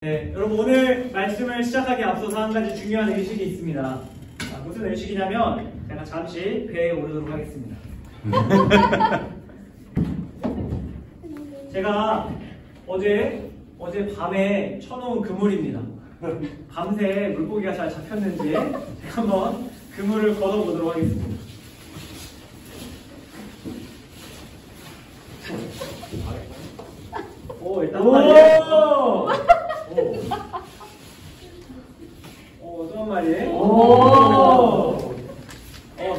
네, 여러분 오늘 말씀을 시작하기 앞서서 한 가지 중요한 의식이 있습니다. 무슨 의식이냐면 제가 잠시 배에 오르도록 하겠습니다. 제가 어제 밤에 쳐놓은 그물입니다. 밤새 물고기가 잘 잡혔는지 제가 한번 그물을 걷어보도록 하겠습니다. 오, 일단 한 마리. 또 한 마리.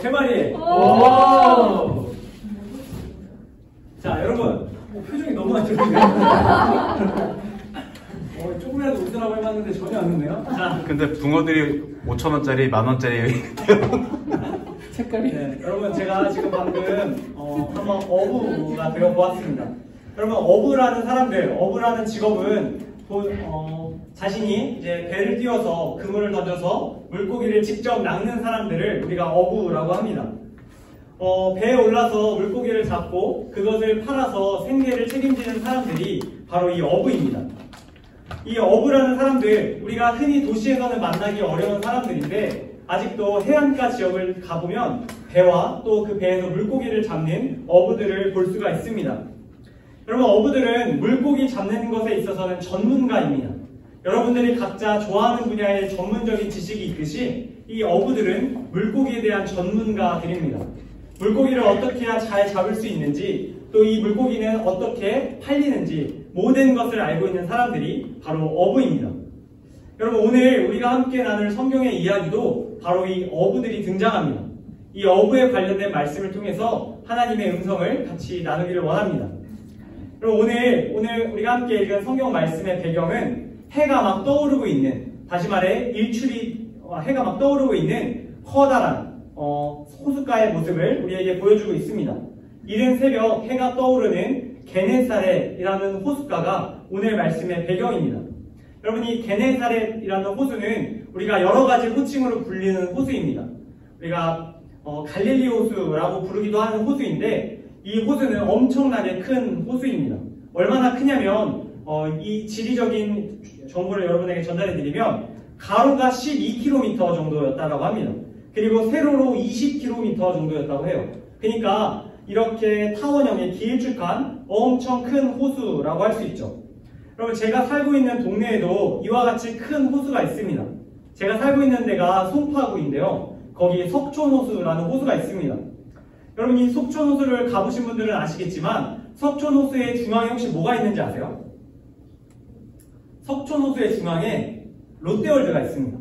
세 마리. 자, 여러분. 표정이 너무 안 좋은데요? 조금이라도 웃으라고 해봤는데 전혀 안 웃네요. 자. 근데 붕어들이 5,000원짜리, 만원짜리. 색깔이. 네, 여러분, 제가 지금 방금 한번 어부가 되어보았습니다. 여러분, 어부라는 직업은 자신이 이제 배를 띄워서 그물을 던져서 물고기를 직접 낚는 사람들을 우리가 어부라고 합니다. 배에 올라서 물고기를 잡고 그것을 팔아서 생계를 책임지는 사람들이 바로 이 어부입니다. 이 어부라는 사람들, 우리가 흔히 도시에서는 만나기 어려운 사람들인데 아직도 해안가 지역을 가보면 배와 또 그 배에서 물고기를 잡는 어부들을 볼 수가 있습니다. 여러분, 어부들은 물고기 잡는 것에 있어서는 전문가입니다. 여러분들이 각자 좋아하는 분야의 전문적인 지식이 있듯이 이 어부들은 물고기에 대한 전문가들입니다. 물고기를 어떻게 해야 잘 잡을 수 있는지, 또 이 물고기는 어떻게 팔리는지 모든 것을 알고 있는 사람들이 바로 어부입니다. 여러분, 오늘 우리가 함께 나눌 성경의 이야기도 바로 이 어부들이 등장합니다. 이 어부에 관련된 말씀을 통해서 하나님의 음성을 같이 나누기를 원합니다. 그럼 오늘 우리가 함께 읽은 성경 말씀의 배경은 해가 막 떠오르고 있는, 다시 말해 해가 막 떠오르고 있는 커다란 호숫가의 모습을 우리에게 보여주고 있습니다. 이른 새벽 해가 떠오르는 게네사렛이라는 호숫가가 오늘 말씀의 배경입니다. 여러분, 이 게네사렛이라는 호수는 우리가 여러 가지 호칭으로 불리는 호수입니다. 우리가 갈릴리 호수라고 부르기도 하는 호수인데, 이 호수는 엄청나게 큰 호수입니다. 얼마나 크냐면 이 지리적인 정보를 여러분에게 전달해드리면 가로가 12km 정도였다고 합니다. 그리고 세로로 20km 정도였다고 해요. 그러니까 이렇게 타원형의 길쭉한 엄청 큰 호수라고 할 수 있죠. 여러분, 제가 살고 있는 동네에도 이와 같이 큰 호수가 있습니다. 제가 살고 있는 데가 송파구인데요. 거기 석촌호수라는 호수가 있습니다. 여러분, 이 석촌호수를 가보신 분들은 아시겠지만 석촌호수의 중앙에 혹시 뭐가 있는지 아세요? 석촌호수의 중앙에 롯데월드가 있습니다.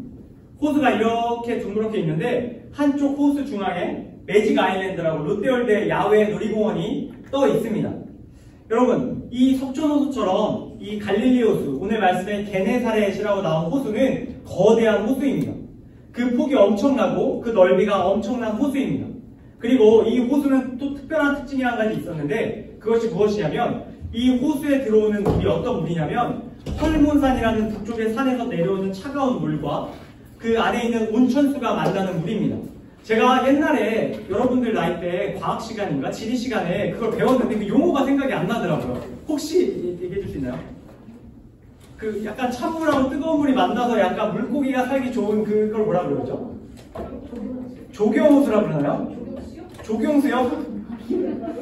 호수가 이렇게 둥그렇게 있는데 한쪽 호수 중앙에 매직 아일랜드라고 롯데월드의 야외 놀이공원이 떠 있습니다. 여러분, 이 석촌호수처럼 이 갈릴리 호수, 오늘 말씀의 게네사렛이라고 나온 호수는 거대한 호수입니다. 그 폭이 엄청나고 그 넓이가 엄청난 호수입니다. 그리고 이 호수는 또 특별한 특징이 한 가지 있었는데, 그것이 무엇이냐면 이 호수에 들어오는 물이 어떤 물이냐면 헐몬산이라는 북쪽의 산에서 내려오는 차가운 물과 그 안에 있는 온천수가 만나는 물입니다. 제가 옛날에 여러분들 나이 때 과학 시간인가 지리 시간에 그걸 배웠는데 그 용어가 생각이 안 나더라고요. 혹시 얘기해 줄 수 있나요? 그 약간 찬물하고 뜨거운 물이 만나서 약간 물고기가 살기 좋은 그걸 뭐라 그러죠? 조경호수라 그러나요? 조경수요?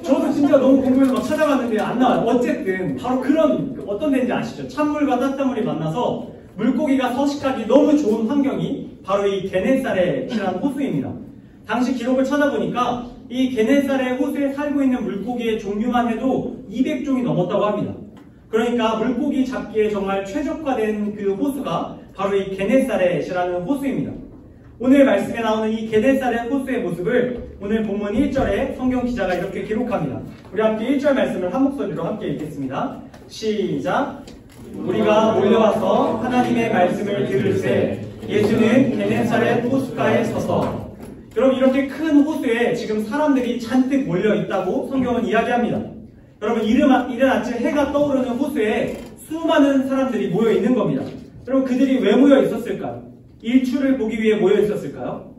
저도 진짜 너무 궁금해서 막 찾아봤는데 안 나와요. 어쨌든 바로 그런, 어떤 데인지 아시죠? 찬물과 따뜻한 물이 만나서 물고기가 서식하기 너무 좋은 환경이 바로 이 게네사렛이라는 호수입니다. 당시 기록을 찾아보니까 이 게네사렛 호수에 살고 있는 물고기의 종류만 해도 200종이 넘었다고 합니다. 그러니까 물고기 잡기에 정말 최적화된 그 호수가 바로 이 게네사렛이라는 호수입니다. 오늘 말씀에 나오는 이 게네사렛 호수의 모습을 오늘 본문 1절에 성경 기자가 이렇게 기록합니다. 우리 함께 1절 말씀을 한 목소리로 함께 읽겠습니다. 시작! 우리가 몰려와서 하나님의 말씀을 들을새 예수는 게네사렛 호숫가에 서서. 여러분, 이렇게 큰 호수에 지금 사람들이 잔뜩 몰려 있다고 성경은 이야기합니다. 여러분, 이른 아침 해가 떠오르는 호수에 수많은 사람들이 모여 있는 겁니다. 여러분, 그들이 왜 모여 있었을까요? 일출을 보기 위해 모여 있었을까요?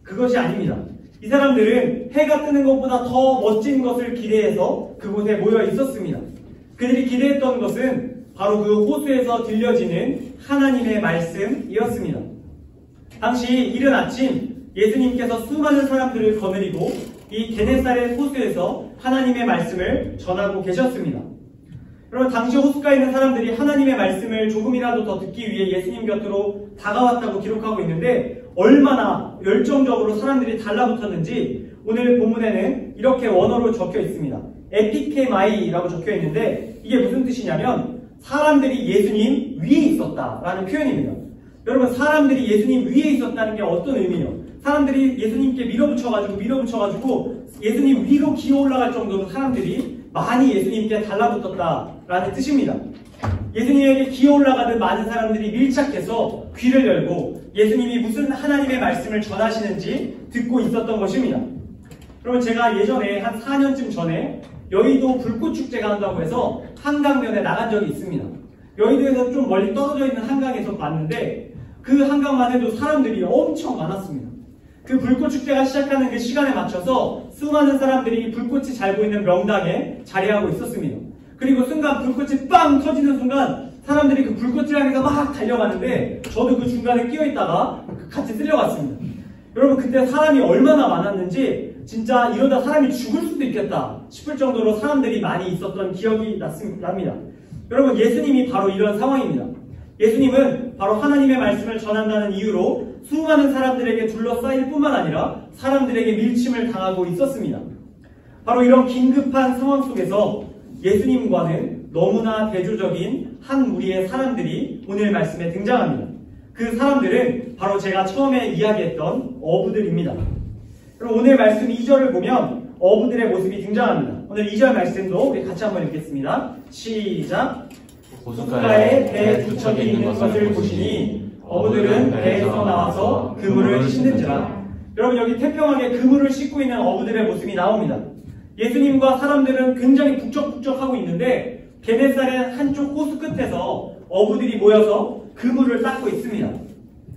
그것이 아닙니다. 이 사람들은 해가 뜨는 것보다 더 멋진 것을 기대해서 그곳에 모여 있었습니다. 그들이 기대했던 것은 바로 그 호수에서 들려지는 하나님의 말씀이었습니다. 당시 이른 아침 예수님께서 수많은 사람들을 거느리고 이 게네사렛 호수에서 하나님의 말씀을 전하고 계셨습니다. 여러분, 당시 호숫가에 있는 사람들이 하나님의 말씀을 조금이라도 더 듣기 위해 예수님 곁으로 다가왔다고 기록하고 있는데, 얼마나 열정적으로 사람들이 달라붙었는지 오늘 본문에는 이렇게 원어로 적혀 있습니다. 에피케마이라고 적혀 있는데, 이게 무슨 뜻이냐면 사람들이 예수님 위에 있었다라는 표현입니다. 여러분, 사람들이 예수님 위에 있었다는 게 어떤 의미예요? 사람들이 예수님께 밀어붙여가지고 예수님 위로 기어 올라갈 정도로 사람들이 많이 예수님께 달라붙었다라는 뜻입니다. 예수님에게 기어 올라가는 많은 사람들이 밀착해서 귀를 열고 예수님이 무슨 하나님의 말씀을 전하시는지 듣고 있었던 것입니다. 여러분, 제가 예전에 한 4년쯤 전에 여의도 불꽃축제가 한다고 해서 한강변에 나간 적이 있습니다. 여의도에서 좀 멀리 떨어져 있는 한강에서 봤는데 그 한강만 해도 사람들이 엄청 많았습니다. 그 불꽃축제가 시작하는 그 시간에 맞춰서 수많은 사람들이 불꽃이 잘 보이는 명당에 자리하고 있었습니다. 그리고 순간 불꽃이 빵 터지는 순간 사람들이 그 불꽃을 향해서 막 달려가는데 저도 그 중간에 끼어있다가 같이 쓸려갔습니다. 여러분, 그때 사람이 얼마나 많았는지 진짜 이러다 사람이 죽을 수도 있겠다 싶을 정도로 사람들이 많이 있었던 기억이 납니다. 여러분, 예수님이 바로 이런 상황입니다. 예수님은 바로 하나님의 말씀을 전한다는 이유로 수많은 사람들에게 둘러싸일 뿐만 아니라 사람들에게 밀침을 당하고 있었습니다. 바로 이런 긴급한 상황 속에서 예수님과는 너무나 대조적인 한 무리의 사람들이 오늘 말씀에 등장합니다. 그 사람들은 바로 제가 처음에 이야기했던 어부들입니다. 그럼 오늘 말씀 2절을 보면 어부들의 모습이 등장합니다. 오늘 2절 말씀도 우리 같이 한번 읽겠습니다. 시작! 호숫가에 배 두 척이 있는 것을 보시니 어부들은 배에서 나와서 그물을 씻는지라. 여러분, 여기 태평하게 그물을 씻고 있는 어부들의 모습이 나옵니다. 예수님과 사람들은 굉장히 북적북적하고 있는데 게네사렛 한쪽 호수 끝에서 어부들이 모여서 그물을 닦고 있습니다.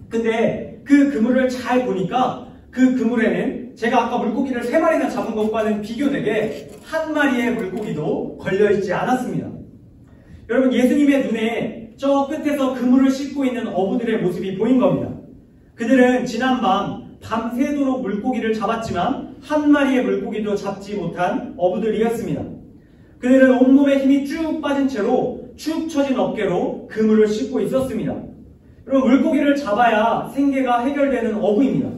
근데 그 그물을 잘 보니까 그 그물에는 제가 아까 물고기를 3마리나 잡은 것과는 비교되게 한 마리의 물고기도 걸려있지 않았습니다. 여러분, 예수님의 눈에 저 끝에서 그물을 씻고 있는 어부들의 모습이 보인 겁니다. 그들은 지난밤 밤새도록 물고기를 잡았지만 한 마리의 물고기도 잡지 못한 어부들이었습니다. 그들은 온몸에 힘이 쭉 빠진 채로 축 처진 어깨로 그물을 씻고 있었습니다. 여러분, 물고기를 잡아야 생계가 해결되는 어부입니다.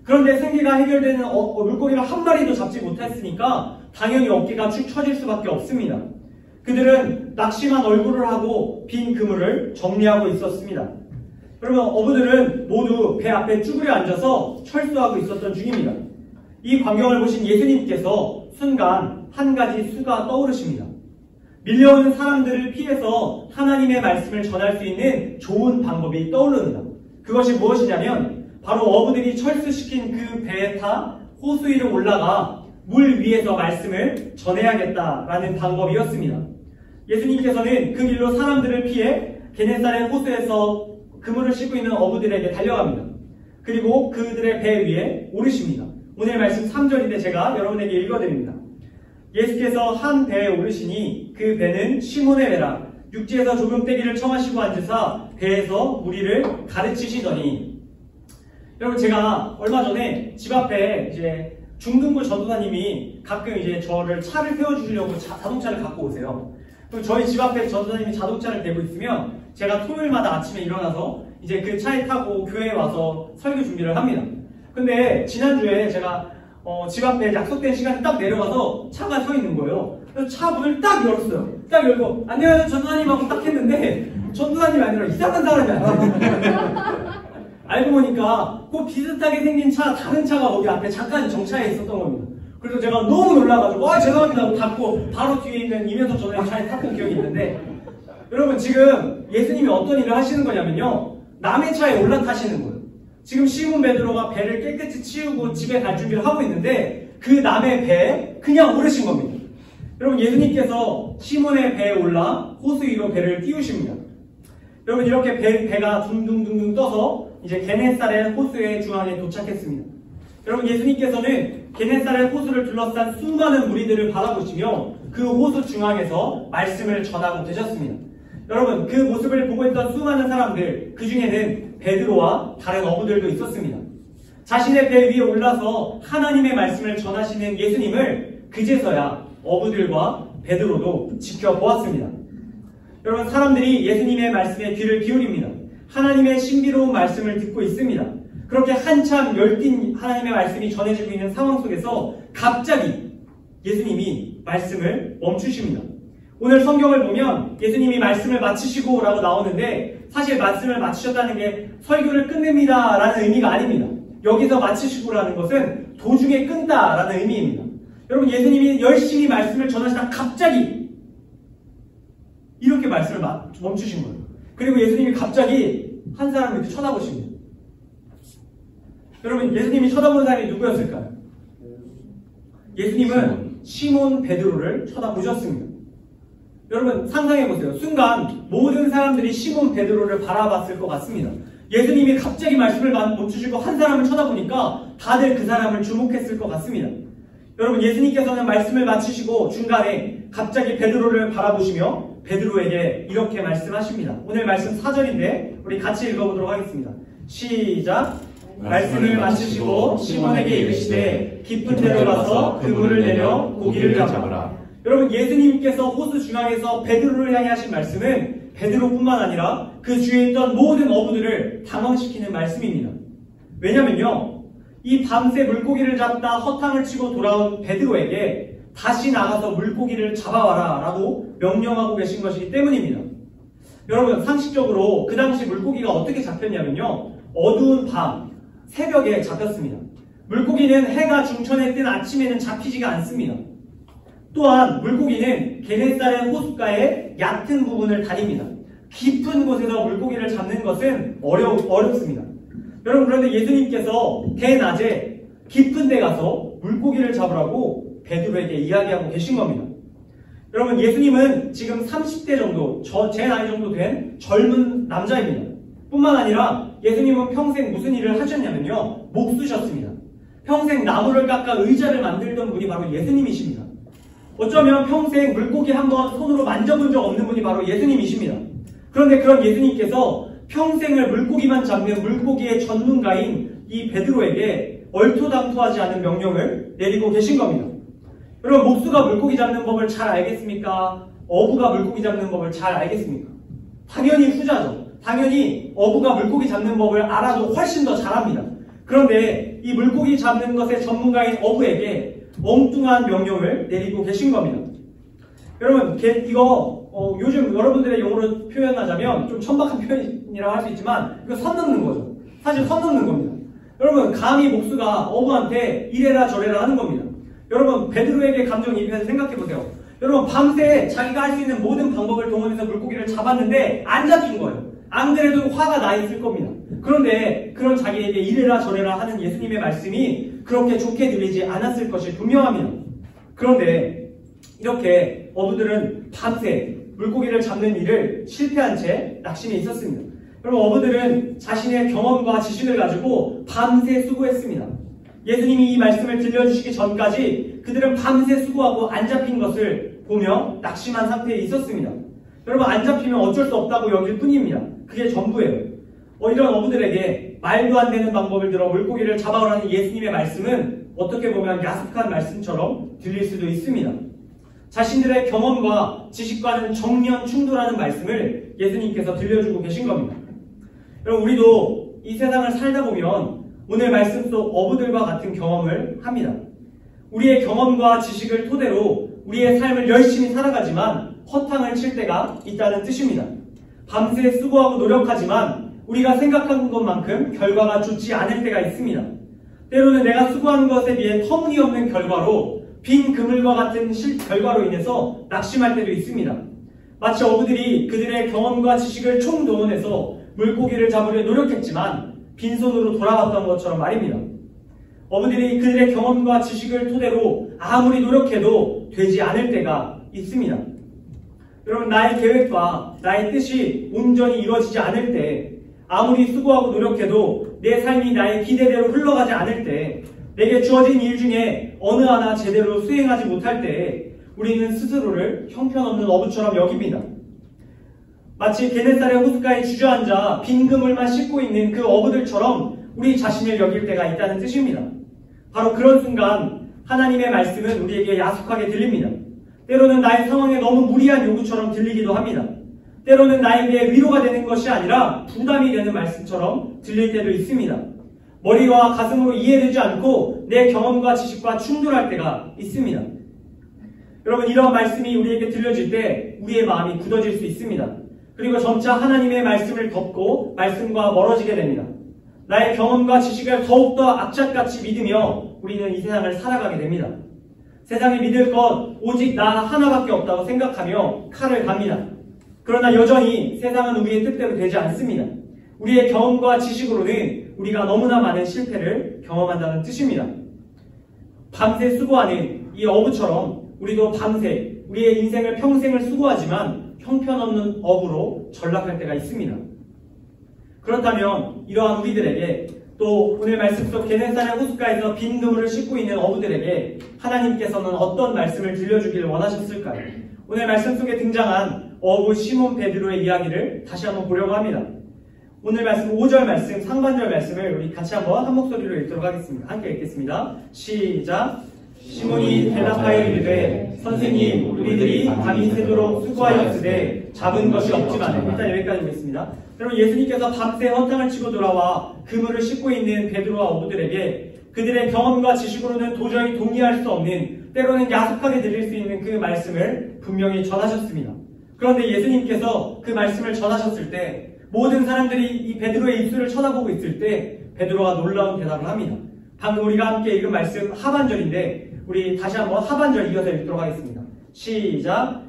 그런데 생계가 해결되는 물고기를 한 마리도 잡지 못했으니까 당연히 어깨가 축 처질 수밖에 없습니다. 그들은 낙심한 얼굴을 하고 빈 그물을 정리하고 있었습니다. 여러분, 어부들은 모두 배 앞에 쭈그려 앉아서 철수하고 있었던 중입니다. 이 광경을 보신 예수님께서 순간 한 가지 수가 떠오르십니다. 밀려오는 사람들을 피해서 하나님의 말씀을 전할 수 있는 좋은 방법이 떠오릅니다. 그것이 무엇이냐면 바로 어부들이 철수시킨 그 배에 타 호수 위로 올라가 물 위에서 말씀을 전해야겠다라는 방법이었습니다. 예수님께서는 그 길로 사람들을 피해 게네사렛 호수에서 그물을 씻고 있는 어부들에게 달려갑니다. 그리고 그들의 배 위에 오르십니다. 오늘 말씀 3절인데 제가 여러분에게 읽어드립니다. 예수께서 한 배에 오르시니 그 배는 시몬의 배라. 육지에서 조금 떼기를 청하시고 앉으사 배에서 무리를 가르치시더니. 여러분, 제가 얼마 전에 집 앞에 이제 중등부 전도사님이 가끔 이제 저를 차를 태워주시려고 자동차를 갖고 오세요. 그럼 저희 집 앞에 전도사님이 자동차를 대고 있으면 제가 토요일마다 아침에 일어나서 이제 그 차에 타고 교회에 와서 설교 준비를 합니다. 근데 지난주에 제가 집 앞에 약속된 시간에 딱 내려가서 차가 서 있는 거예요. 그래서 차 문을 딱 열었어요. 딱 열고 안녕하세요 전도사님 하고 딱 했는데 전도사님이 아니라 이상한 사람이 아니에요. 알고 보니까 그 비슷하게 생긴 차, 다른 차가 거기 앞에 잠깐 정차해 있었던 겁니다. 그래서 제가 너무 놀라가지고 죄송합니다 하고 닫고 바로 뒤에 있는 이면서 전에 차에 탔던 기억이 있는데, 여러분, 지금 예수님이 어떤 일을 하시는 거냐면요, 남의 차에 올라타시는 거예요. 지금 시몬 베드로가 배를 깨끗이 치우고 집에 갈 준비를 하고 있는데 그 남의 배에 그냥 오르신 겁니다. 여러분, 예수님께서 시몬의 배에 올라 호수 위로 배를 띄우십니다. 여러분, 이렇게 배가 둥둥둥둥 떠서 이제 게네사렛 호수의 중앙에 도착했습니다. 여러분, 예수님께서는 게네사렛 호수를 둘러싼 수많은 무리들을 바라보시며 그 호수 중앙에서 말씀을 전하고 계셨습니다. 여러분, 그 모습을 보고 있던 수많은 사람들, 그 중에는 베드로와 다른 어부들도 있었습니다. 자신의 배 위에 올라서 하나님의 말씀을 전하시는 예수님을 그제서야 어부들과 베드로도 지켜보았습니다. 여러분, 사람들이 예수님의 말씀에 귀를 기울입니다. 하나님의 신비로운 말씀을 듣고 있습니다. 그렇게 한참 열띤 하나님의 말씀이 전해지고 있는 상황 속에서 갑자기 예수님이 말씀을 멈추십니다. 오늘 성경을 보면 예수님이 말씀을 마치시고 라고 나오는데, 사실 말씀을 마치셨다는 게 설교를 끝냅니다 라는 의미가 아닙니다. 여기서 마치시고라는 것은 도중에 끈다라는 의미입니다. 여러분, 예수님이 열심히 말씀을 전하시다 갑자기 이렇게 말씀을 멈추신 거예요. 그리고 예수님이 갑자기 한 사람을 이렇게 쳐다보십니다. 여러분, 예수님이 쳐다보는 사람이 누구였을까요? 예수님은 시몬 베드로를 쳐다보셨습니다. 여러분, 상상해보세요. 순간 모든 사람들이 시몬 베드로를 바라봤을 것 같습니다. 예수님이 갑자기 말씀을 멈추시고 한 사람을 쳐다보니까 다들 그 사람을 주목했을 것 같습니다. 여러분, 예수님께서는 말씀을 마치시고 중간에 갑자기 베드로를 바라보시며 베드로에게 이렇게 말씀하십니다. 오늘 말씀 4절인데 우리 같이 읽어보도록 하겠습니다. 시작! 말씀을 마치시고 시몬에게 이르시되 깊은 데로 가서 그 물을 내려 고기를 잡으라. 여러분, 예수님께서 호수 중앙에서 베드로를 향해 하신 말씀은 베드로뿐만 아니라 그 주위에 있던 모든 어부들을 당황시키는 말씀입니다. 왜냐면요, 이 밤새 물고기를 잡다 허탕을 치고 돌아온 베드로에게 다시 나가서 물고기를 잡아와라 라고 명령하고 계신 것이기 때문입니다. 여러분, 상식적으로 그 당시 물고기가 어떻게 잡혔냐면요, 어두운 밤, 새벽에 잡혔습니다. 물고기는 해가 중천에 뜬 아침에는 잡히지가 않습니다. 또한 물고기는 게네사렛 호숫가의 얕은 부분을 다닙니다. 깊은 곳에서 물고기를 잡는 것은 어렵습니다. 여러분, 그런데 예수님께서 대낮에 깊은 데 가서 물고기를 잡으라고 베드로에게 이야기하고 계신 겁니다. 여러분, 예수님은 지금 30대 정도, 제 나이 정도 된 젊은 남자입니다. 뿐만 아니라 예수님은 평생 무슨 일을 하셨냐면요, 목수셨습니다. 평생 나무를 깎아 의자를 만들던 분이 바로 예수님이십니다. 어쩌면 평생 물고기 한번 손으로 만져본 적 없는 분이 바로 예수님이십니다. 그런데 그런 예수님께서 평생을 물고기만 잡는 물고기의 전문가인 이 베드로에게 얼토당토하지 않은 명령을 내리고 계신 겁니다. 여러분, 목수가 물고기 잡는 법을 잘 알겠습니까? 어부가 물고기 잡는 법을 잘 알겠습니까? 당연히 후자죠. 당연히 어부가 물고기 잡는 법을 알아도 훨씬 더 잘합니다. 그런데 이 물고기 잡는 것의 전문가인 어부에게 엉뚱한 명령을 내리고 계신 겁니다. 여러분, 이거 요즘 여러분들의 용어로 표현하자면 좀 천박한 표현이라고 할 수 있지만 이거 선 넘는 거죠. 사실 선 넘는 겁니다. 여러분, 감히 목수가 어부한테 이래라 저래라 하는 겁니다. 여러분, 베드로에게 감정이입해서 생각해보세요. 여러분, 밤새 자기가 할 수 있는 모든 방법을 동원해서 물고기를 잡았는데 안 잡힌 거예요. 안 그래도 화가 나 있을 겁니다. 그런데 그런 자기에게 이래라 저래라 하는 예수님의 말씀이 그렇게 좋게 들리지 않았을 것이 분명합니다. 그런데 이렇게 어부들은 밤새 물고기를 잡는 일을 실패한 채 낙심해 있었습니다. 여러분, 어부들은 자신의 경험과 지식을 가지고 밤새 수고했습니다. 예수님이 이 말씀을 들려주시기 전까지 그들은 밤새 수고하고 안 잡힌 것을 보며 낙심한 상태에 있었습니다. 여러분, 안 잡히면 어쩔 수 없다고 여길 뿐입니다. 그게 전부예요. 이런 어부들에게 말도 안 되는 방법을 들어 물고기를 잡아오라는 예수님의 말씀은 어떻게 보면 야속한 말씀처럼 들릴 수도 있습니다. 자신들의 경험과 지식과는 정면 충돌하는 말씀을 예수님께서 들려주고 계신 겁니다. 여러분, 우리도 이 세상을 살다 보면 오늘 말씀 속 어부들과 같은 경험을 합니다. 우리의 경험과 지식을 토대로 우리의 삶을 열심히 살아가지만 허탕을 칠 때가 있다는 뜻입니다. 밤새 수고하고 노력하지만 우리가 생각한 것만큼 결과가 좋지 않을 때가 있습니다. 때로는 내가 수고하는 것에 비해 터무니없는 결과로 빈 그물과 같은 결과로 인해서 낙심할 때도 있습니다. 마치 어부들이 그들의 경험과 지식을 총동원해서 물고기를 잡으려 노력했지만 빈손으로 돌아왔던 것처럼 말입니다. 어부들이 그들의 경험과 지식을 토대로 아무리 노력해도 되지 않을 때가 있습니다. 여러분, 나의 계획과 나의 뜻이 온전히 이루어지지 않을 때, 아무리 수고하고 노력해도 내 삶이 나의 기대대로 흘러가지 않을 때, 내게 주어진 일 중에 어느 하나 제대로 수행하지 못할 때 우리는 스스로를 형편없는 어부처럼 여깁니다. 마치 게네사렛 호숫가에 주저앉아 빈 그물만 씻고 있는 그 어부들처럼 우리 자신을 여길 때가 있다는 뜻입니다. 바로 그런 순간 하나님의 말씀은 우리에게 야속하게 들립니다. 때로는 나의 상황에 너무 무리한 요구처럼 들리기도 합니다. 때로는 나에게 위로가 되는 것이 아니라 부담이 되는 말씀처럼 들릴 때도 있습니다. 머리와 가슴으로 이해되지 않고 내 경험과 지식과 충돌할 때가 있습니다. 여러분, 이런 말씀이 우리에게 들려질 때 우리의 마음이 굳어질 수 있습니다. 그리고 점차 하나님의 말씀을 덮고 말씀과 멀어지게 됩니다. 나의 경험과 지식을 더욱더 악착같이 믿으며 우리는 이 세상을 살아가게 됩니다. 세상이 믿을 것 오직 나 하나밖에 없다고 생각하며 칼을 갑니다. 그러나 여전히 세상은 우리의 뜻대로 되지 않습니다. 우리의 경험과 지식으로는 우리가 너무나 많은 실패를 경험한다는 뜻입니다. 밤새 수고하는 이 어부처럼 우리도 밤새 우리의 인생을 평생을 수고하지만 형편없는 어부로 전락할 때가 있습니다. 그렇다면 이러한 우리들에게, 또 오늘 말씀 속 게네사렛 호숫가에서 빈 그물을 씻고 있는 어부들에게 하나님께서는 어떤 말씀을 들려주길 원하셨을까요? 오늘 말씀 속에 등장한 어부 시몬 베드로의 이야기를 다시 한번 보려고 합니다. 오늘 말씀 5절 말씀, 상반절 말씀을 우리 같이 한번 한 목소리로 읽도록 하겠습니다. 함께 읽겠습니다. 시작! 시몬이 대답하여 이르되 선생님, 우리들이 밤이 새도록 수고하였으되 잡은 것이 없지만. 일단 여기까지 보겠습니다. 여러분, 예수님께서 밤새 헌장을 치고 돌아와 그물을 씻고 있는 베드로와 어부들에게 그들의 경험과 지식으로는 도저히 동의할 수 없는, 때로는 야속하게 들릴 수 있는 그 말씀을 분명히 전하셨습니다. 그런데 예수님께서 그 말씀을 전하셨을 때 모든 사람들이 이 베드로의 입술을 쳐다보고 있을 때 베드로가 놀라운 대답을 합니다. 방금 우리가 함께 읽은 말씀 하반절인데 우리 다시 한번 하반절 이어서 읽도록 하겠습니다. 시작!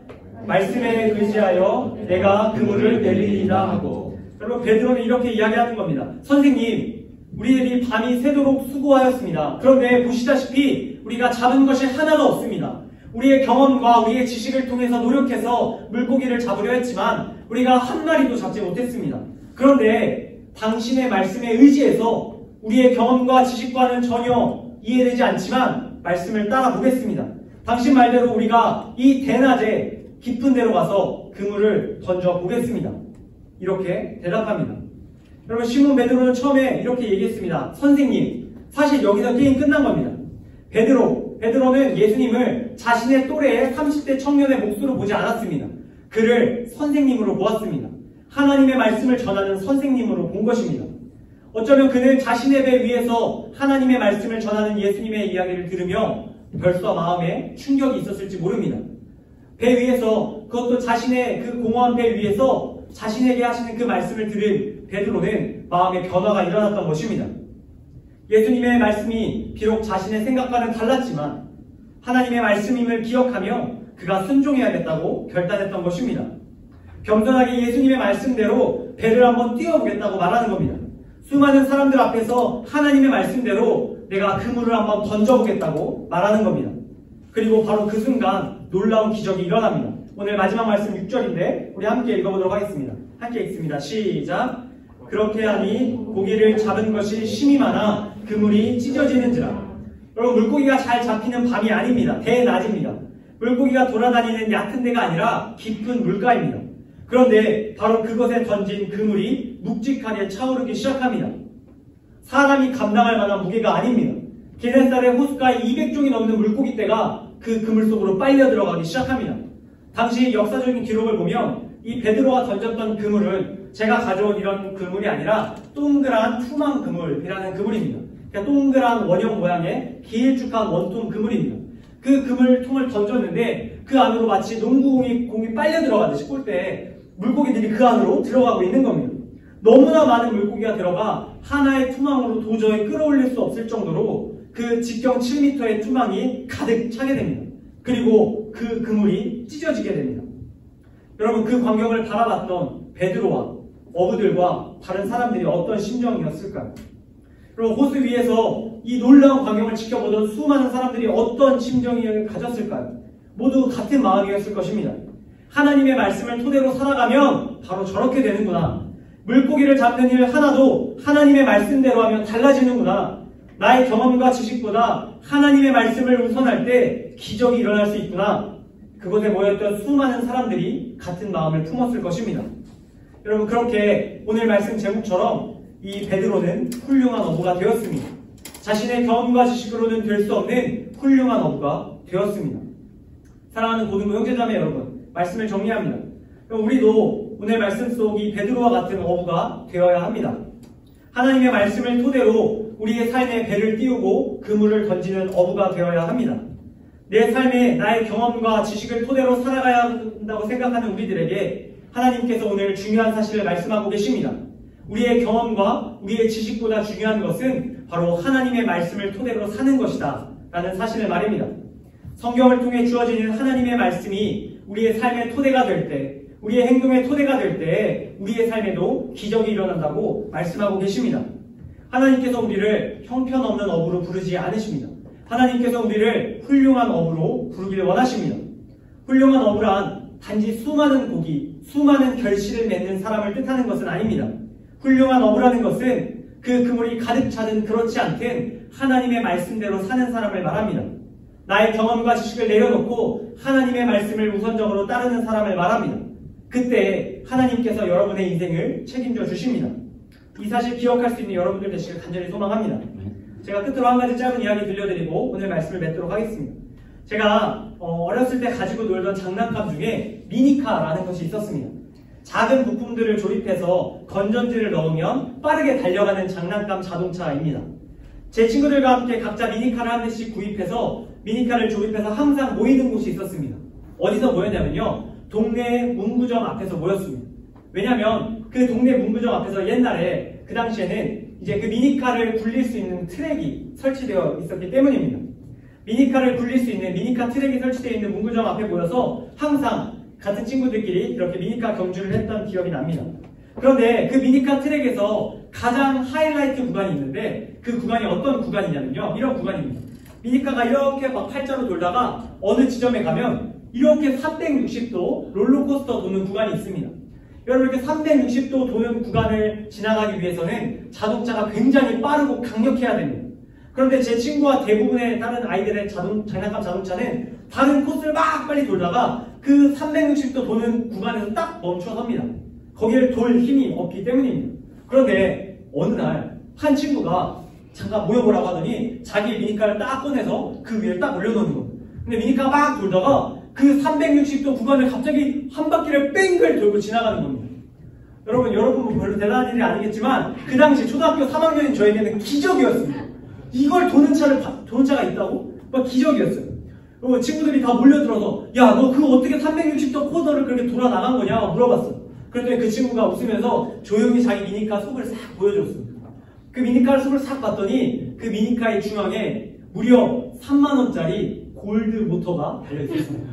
말씀에 의지하여 내가 그물을 내리리라 하고. 여러분, 베드로는 이렇게 이야기하는 겁니다. 선생님, 우리들이 밤이 새도록 수고하였습니다. 그런데 보시다시피 우리가 잡은 것이 하나도 없습니다. 우리의 경험과 우리의 지식을 통해서 노력해서 물고기를 잡으려 했지만 우리가 한 마리도 잡지 못했습니다. 그런데 당신의 말씀에 의지해서 우리의 경험과 지식과는 전혀 이해되지 않지만 말씀을 따라 보겠습니다. 당신 말대로 우리가 이 대낮에 깊은 데로 가서 그물을 던져 보겠습니다. 이렇게 대답합니다. 여러분, 시몬 베드로는 처음에 이렇게 얘기했습니다. 선생님, 사실 여기서 게임 끝난 겁니다. 베드로는 예수님을 자신의 또래의 30대 청년의 몫으로 보지 않았습니다. 그를 선생님으로 보았습니다. 하나님의 말씀을 전하는 선생님으로 본 것입니다. 어쩌면 그는 자신의 배 위에서 하나님의 말씀을 전하는 예수님의 이야기를 들으며 벌써 마음에 충격이 있었을지 모릅니다. 배 위에서, 그것도 자신의 그 공허한 배 위에서 자신에게 하시는 그 말씀을 들은 베드로는 마음의 변화가 일어났던 것입니다. 예수님의 말씀이 비록 자신의 생각과는 달랐지만 하나님의 말씀임을 기억하며 그가 순종해야겠다고 결단했던 것입니다. 겸손하게 예수님의 말씀대로 배를 한번 띄워보겠다고 말하는 겁니다. 수많은 사람들 앞에서 하나님의 말씀대로 내가 그물을 한번 던져보겠다고 말하는 겁니다. 그리고 바로 그 순간 놀라운 기적이 일어납니다. 오늘 마지막 말씀 6절인데 우리 함께 읽어보도록 하겠습니다. 함께 읽습니다. 시작! 그렇게 하니 고기를 잡은 것이 심이 많아 그물이 찢어지는지라. 여러분, 물고기가 잘 잡히는 밤이 아닙니다. 대낮입니다. 물고기가 돌아다니는 얕은 데가 아니라 깊은 물가입니다. 그런데 바로 그것에 던진 그물이 묵직하게 차오르기 시작합니다. 사람이 감당할 만한 무게가 아닙니다. 게네사렛 호숫가에 200종이 넘는 물고기떼가 그 그물 속으로 빨려 들어가기 시작합니다. 당시 역사적인 기록을 보면 이 베드로가 던졌던 그물은 제가 가져온 이런 그물이 아니라 동그란 투망 그물이라는 그물입니다. 그러니까 동그란 원형 모양의 길쭉한 원통 그물입니다. 그 그물통을 던졌는데 그 안으로 마치 농구공이 빨려 들어가듯이 골대에 물고기들이 그 안으로 들어가고 있는 겁니다. 너무나 많은 물고기가 들어가 하나의 투망으로 도저히 끌어올릴 수 없을 정도로 그 직경 7m의 투망이 가득 차게 됩니다. 그리고 그 그물이 찢어지게 됩니다. 여러분, 그 광경을 바라봤던 베드로와 어부들과 다른 사람들이 어떤 심정이었을까요? 그리고 호수 위에서 이 놀라운 광경을 지켜보던 수많은 사람들이 어떤 심정을 가졌을까요? 모두 같은 마음이었을 것입니다. 하나님의 말씀을 토대로 살아가면 바로 저렇게 되는구나. 물고기를 잡는 일 하나도 하나님의 말씀대로 하면 달라지는구나. 나의 경험과 지식보다 하나님의 말씀을 우선할 때 기적이 일어날 수 있구나. 그곳에 모였던 수많은 사람들이 같은 마음을 품었을 것입니다. 여러분 그렇게 오늘 말씀 제목처럼 이 베드로는 훌륭한 어부가 되었습니다. 자신의 경험과 지식으로는 될 수 없는 훌륭한 어부가 되었습니다. 사랑하는 고등부 형제자매 여러분, 말씀을 정리합니다. 우리도 오늘 말씀 속 이 베드로와 같은 어부가 되어야 합니다. 하나님의 말씀을 토대로 우리의 삶에 배를 띄우고 그물을 던지는 어부가 되어야 합니다. 내 삶에 나의 경험과 지식을 토대로 살아가야 한다고 생각하는 우리들에게 하나님께서 오늘 중요한 사실을 말씀하고 계십니다. 우리의 경험과 우리의 지식보다 중요한 것은 바로 하나님의 말씀을 토대로 사는 것이다 라는 사실을 말입니다. 성경을 통해 주어지는 하나님의 말씀이 우리의 삶의 토대가 될 때, 우리의 행동의 토대가 될 때 우리의 삶에도 기적이 일어난다고 말씀하고 계십니다. 하나님께서 우리를 형편없는 어부로 부르지 않으십니다. 하나님께서 우리를 훌륭한 어부로 부르기를 원하십니다. 훌륭한 어부란 단지 수많은 고기, 수많은 결실을 맺는 사람을 뜻하는 것은 아닙니다. 훌륭한 어부라는 것은 그 그물이 가득 차든 그렇지 않든 하나님의 말씀대로 사는 사람을 말합니다. 나의 경험과 지식을 내려놓고 하나님의 말씀을 우선적으로 따르는 사람을 말합니다. 그때 하나님께서 여러분의 인생을 책임져 주십니다. 이 사실 기억할 수 있는 여러분들 되시길 간절히 소망합니다. 제가 끝으로 한 가지 짧은 이야기 들려드리고 오늘 말씀을 맺도록 하겠습니다. 제가 어렸을 때 가지고 놀던 장난감 중에 미니카라는 것이 있었습니다. 작은 부품들을 조립해서 건전지를 넣으면 빠르게 달려가는 장난감 자동차입니다. 제 친구들과 함께 각자 미니카를 한 대씩 구입해서 미니카를 조립해서 항상 모이는 곳이 있었습니다. 어디서 모였냐면요, 동네 문구점 앞에서 모였습니다. 왜냐하면 그 동네 문구점 앞에서 옛날에 그 당시에는 이제 그 미니카를 굴릴 수 있는 트랙이 설치되어 있었기 때문입니다. 미니카를 굴릴 수 있는 미니카 트랙이 설치되어 있는 문구점 앞에 모여서 항상 같은 친구들끼리 이렇게 미니카 경주를 했던 기억이 납니다. 그런데 그 미니카 트랙에서 가장 하이라이트 구간이 있는데 그 구간이 어떤 구간이냐면요, 이런 구간입니다. 미니카가 이렇게 막 팔자로 돌다가 어느 지점에 가면 이렇게 360도 롤러코스터 도는 구간이 있습니다. 여러분, 이렇게 360도 도는 구간을 지나가기 위해서는 자동차가 굉장히 빠르고 강력해야 됩니다. 그런데 제 친구와 대부분의 다른 아이들의 장난감 자동차는 다른 코스를 막 빨리 돌다가 그 360도 도는 구간에서 딱 멈춰 섭니다. 거기를 돌 힘이 없기 때문입니다. 그런데 어느 날 한 친구가 잠깐 모여보라고 하더니 자기 미니카를 딱 꺼내서 그 위에 딱 올려놓는 거예요. 근데 미니카가 막 돌다가 그 360도 구간을 갑자기 한 바퀴를 뺑글 돌고 지나가는 겁니다. 여러분 뭐 별로 대단한 일이 아니겠지만 그 당시 초등학교 3학년인 저에게는 기적이었습니다. 이걸 도는 차가 있다고? 막 기적이었어요. 그리고 친구들이 다 몰려들어서 야, 너 그거 어떻게 360도 코너를 그렇게 돌아 나간 거냐 물어봤어요. 그랬더니 그 친구가 웃으면서 조용히 자기 미니카 속을 싹 보여줬습니다. 그 미니카를 속을 싹 봤더니 그 미니카의 중앙에 무려 3만원짜리 골드 모터가 달려있었습니다.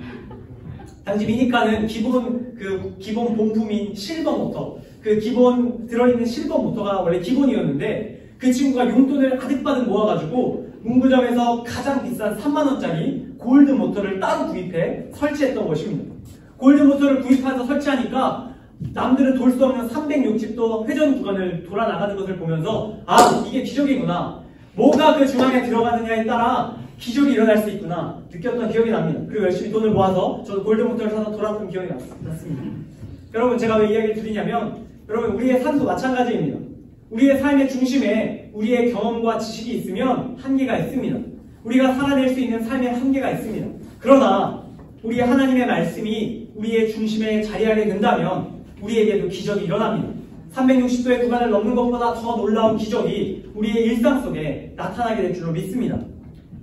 당시 미니카는 기본 본품인 실버 모터, 그 기본 들어있는 실버 모터가 원래 기본이었는데 그 친구가 용돈을 가득가득 모아가지고 문구점에서 가장 비싼 3만원짜리 골드 모터를 따로 구입해 설치했던 것입니다. 골드 모터를 구입해서 설치하니까 남들은 돌 수 없는 360도 회전 구간을 돌아 나가는 것을 보면서 아, 이게 기적이구나. 뭐가 그 중앙에 들어가느냐에 따라 기적이 일어날 수 있구나 느꼈던 기억이 납니다. 그리고 열심히 돈을 모아서 저도 골드 모터를 사서 돌았던 기억이 났습니다. 여러분, 제가 왜 이야기를 드리냐면 여러분, 우리의 삶도 마찬가지입니다. 우리의 삶의 중심에 우리의 경험과 지식이 있으면 한계가 있습니다. 우리가 살아낼 수 있는 삶의 한계가 있습니다. 그러나 우리 하나님의 말씀이 우리의 중심에 자리하게 된다면 우리에게도 기적이 일어납니다. 360도의 구간을 넘는 것보다 더 놀라운 기적이 우리의 일상 속에 나타나게 될 줄로 믿습니다.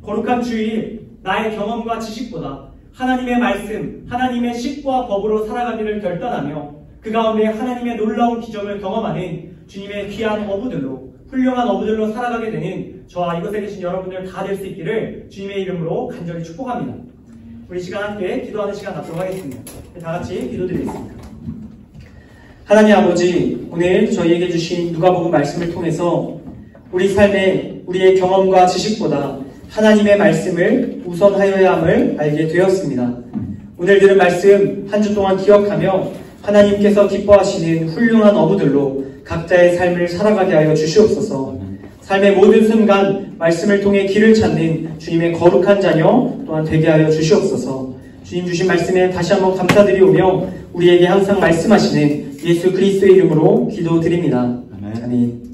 거룩한 주일, 나의 경험과 지식보다 하나님의 말씀, 하나님의 식과 법으로 살아가기를 결단하며 그 가운데 하나님의 놀라운 기적을 경험하는 주님의 귀한 어부들로, 훌륭한 어부들로 살아가게 되는 저와 이곳에 계신 여러분들 다 될 수 있기를 주님의 이름으로 간절히 축복합니다. 우리 시간 함께 기도하는 시간 갖도록 하겠습니다. 다 같이 기도드리겠습니다. 하나님 아버지, 오늘 저희에게 주신 누가복음 말씀을 통해서 우리 삶에 우리의 경험과 지식보다 하나님의 말씀을 우선하여야 함을 알게 되었습니다. 오늘 들은 말씀 한 주 동안 기억하며 하나님께서 기뻐하시는 훌륭한 어부들로 각자의 삶을 살아가게 하여 주시옵소서. 삶의 모든 순간 말씀을 통해 길을 찾는 주님의 거룩한 자녀 또한 되게 하여 주시옵소서. 주님 주신 말씀에 다시 한번 감사드리오며 우리에게 항상 말씀하시는 예수 그리스도의 이름으로 기도드립니다. 아멘. 아멘.